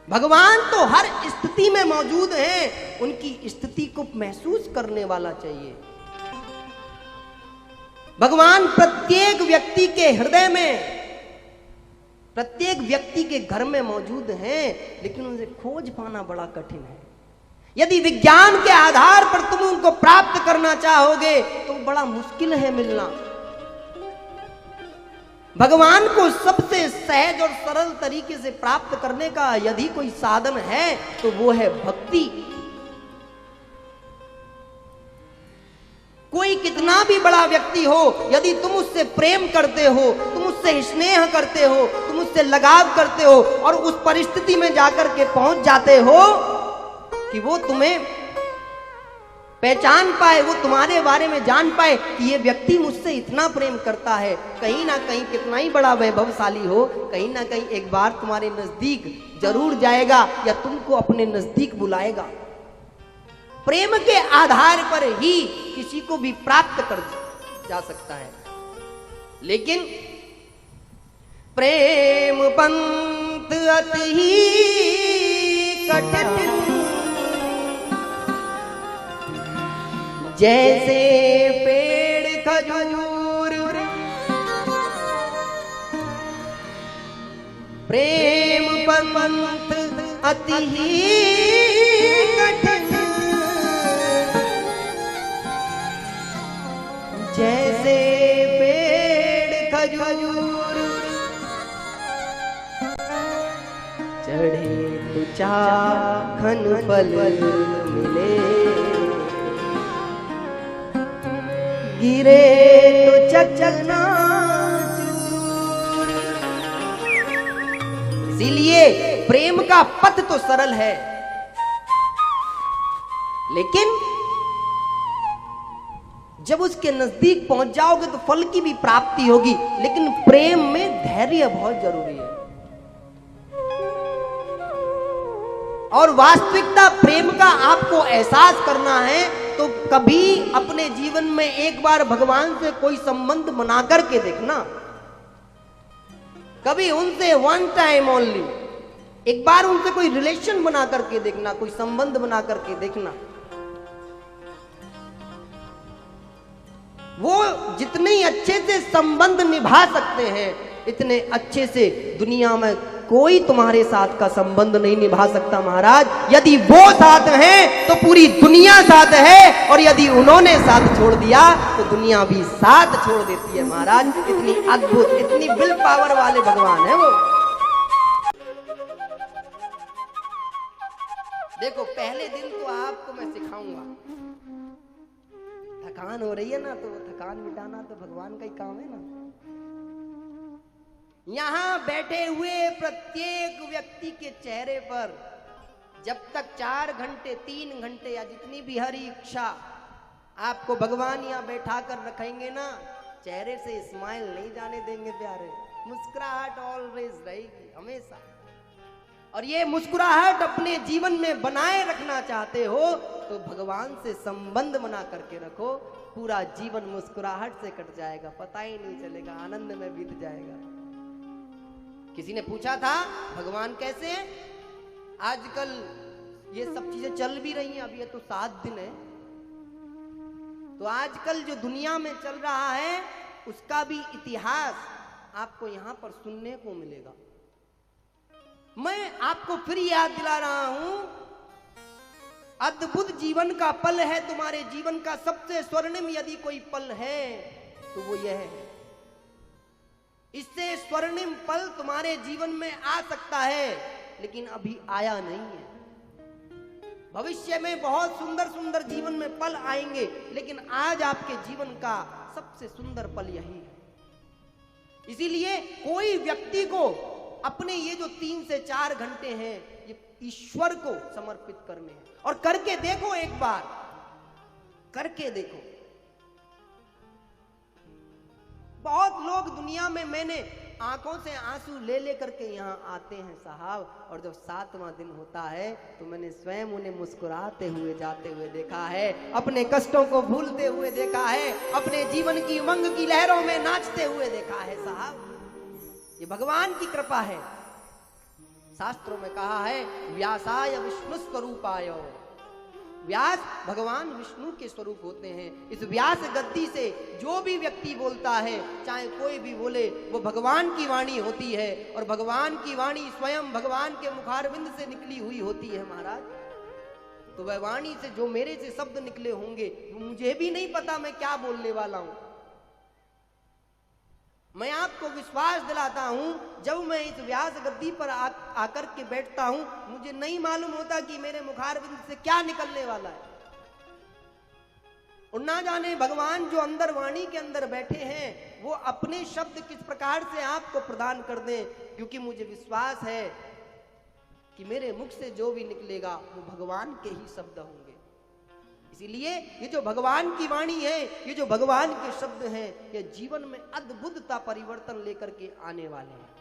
भगवान तो हर स्थिति में मौजूद हैं, उनकी स्थिति को महसूस करने वाला चाहिए। भगवान प्रत्येक व्यक्ति के हृदय में, प्रत्येक व्यक्ति के घर में मौजूद हैं, लेकिन उनसे खोज पाना बड़ा कठिन है। यदि विज्ञान के आधार पर तुम उनको प्राप्त करना चाहोगे तो बड़ा मुश्किल है मिलना। भगवान को सबसे सहज और सरल तरीके से प्राप्त करने का यदि कोई साधन है तो वो है भक्ति। कोई कितना भी बड़ा व्यक्ति हो, यदि तुम उससे प्रेम करते हो, तुम उससे स्नेह करते हो, तुम उससे लगाव करते हो और उस परिस्थिति में जाकर के पहुंच जाते हो कि वो तुम्हें पहचान पाए, वो तुम्हारे बारे में जान पाए कि ये व्यक्ति मुझसे इतना प्रेम करता है, कहीं ना कहीं कितना ही बड़ा वैभवशाली हो, कहीं ना कहीं एक बार तुम्हारे नजदीक जरूर जाएगा या तुमको अपने नजदीक बुलाएगा। प्रेम के आधार पर ही किसी को भी प्राप्त कर जा सकता है। लेकिन प्रेम पंथ अति ही कठिन, जैसे पेड़ खजूर, प्रेम पंथ अति ही कठिन, जैसे पेड़ खजूर, चढ़े तो चाखन फल मिले, गिरे तो चकचना चूर। इसीलिए प्रेम का पथ तो सरल है, लेकिन जब उसके नजदीक पहुंच जाओगे तो फल की भी प्राप्ति होगी। लेकिन प्रेम में धैर्य बहुत जरूरी है और वास्तविकता प्रेम का आपको एहसास करना है तो कभी अपने जीवन में एक बार भगवान से कोई संबंध बना करके देखना। कभी उनसे वन टाइम ओनली, एक बार उनसे कोई रिलेशन बना करके देखना, कोई संबंध बना करके देखना। वो जितने अच्छे से संबंध निभा सकते हैं, इतने अच्छे से दुनिया में कोई तुम्हारे साथ का संबंध नहीं निभा सकता महाराज। यदि वो साथ हैं तो पूरी दुनिया साथ है, और यदि उन्होंने साथ छोड़ दिया तो दुनिया भी साथ छोड़ देती है महाराज। इतनी अद्भुत, इतनी विल पावर वाले भगवान है वो। देखो पहले दिन तो आपको मैं सिखाऊंगा, थकान हो रही है ना, तो थकान मिटाना तो भगवान का ही काम है ना। यहां बैठे हुए प्रत्येक व्यक्ति के चेहरे पर जब तक 4 घंटे 3 घंटे या जितनी भी हरी इच्छा आपको भगवान यहां बैठा कर रखेंगे ना, चेहरे से स्माइल नहीं जाने देंगे प्यारे। मुस्कुराहट ऑलवेज रहेगी हमेशा, और ये मुस्कुराहट अपने जीवन में बनाए रखना चाहते हो तो भगवान से संबंध बना करके रखो। पूरा जीवन मुस्कुराहट से कट जाएगा, पता ही नहीं चलेगा, आनंद में बीत जाएगा। किसी ने पूछा था भगवान कैसे हैं? आजकल ये सब चीजें चल भी रही हैं, अभी ये तो 7 दिन है, तो आजकल जो दुनिया में चल रहा है उसका भी इतिहास आपको यहां पर सुनने को मिलेगा। मैं आपको फिर याद दिला रहा हूं, अद्भुत जीवन का पल है तुम्हारे जीवन का सबसे स्वर्णिम यदि कोई पल है तो वो यह है। इससे स्वर्णिम पल तुम्हारे जीवन में आ सकता है, लेकिन अभी आया नहीं है। भविष्य में बहुत सुंदर सुंदर जीवन में पल आएंगे, लेकिन आज आपके जीवन का सबसे सुंदर पल यही है। इसीलिए कोई व्यक्ति को अपने ये जो 3 से 4 घंटे हैं ये ईश्वर को समर्पित करने हैं, और करके देखो, एक बार करके देखो। बहुत लोग दुनिया में मैंने आंखों से आंसू ले लेकर के यहाँ आते हैं साहब, और जब 7वां दिन होता है तो मैंने स्वयं उन्हें मुस्कुराते हुए जाते हुए देखा है, अपने कष्टों को भूलते हुए देखा है, अपने जीवन की उमंग की लहरों में नाचते हुए देखा है साहब। ये भगवान की कृपा है। शास्त्रों में कहा है व्यासाय विष्णु स्वरूपाय। व्यास भगवान विष्णु के स्वरूप होते हैं। इस व्यास गद्दी से जो भी व्यक्ति बोलता है, चाहे कोई भी बोले, वो भगवान की वाणी होती है। और भगवान की वाणी स्वयं भगवान के मुखारविंद से निकली हुई होती है महाराज। तो वह वाणी से जो मेरे से शब्द निकले होंगे, मुझे भी नहीं पता मैं क्या बोलने वाला हूं। मैं आपको विश्वास दिलाता हूं, जब मैं इस व्यास गद्दी पर आकर के बैठता हूं, मुझे नहीं मालूम होता कि मेरे मुखारविंद से क्या निकलने वाला है। और ना जाने भगवान जो अंदर वाणी के अंदर बैठे हैं, वो अपने शब्द किस प्रकार से आपको प्रदान कर दें, क्योंकि मुझे विश्वास है कि मेरे मुख से जो भी निकलेगा वो भगवान के ही शब्द होंगे। इसीलिए ये जो भगवान की वाणी है, ये जो भगवान के शब्द हैं, ये जीवन में अद्भुतता परिवर्तन लेकर के आने वाले हैं।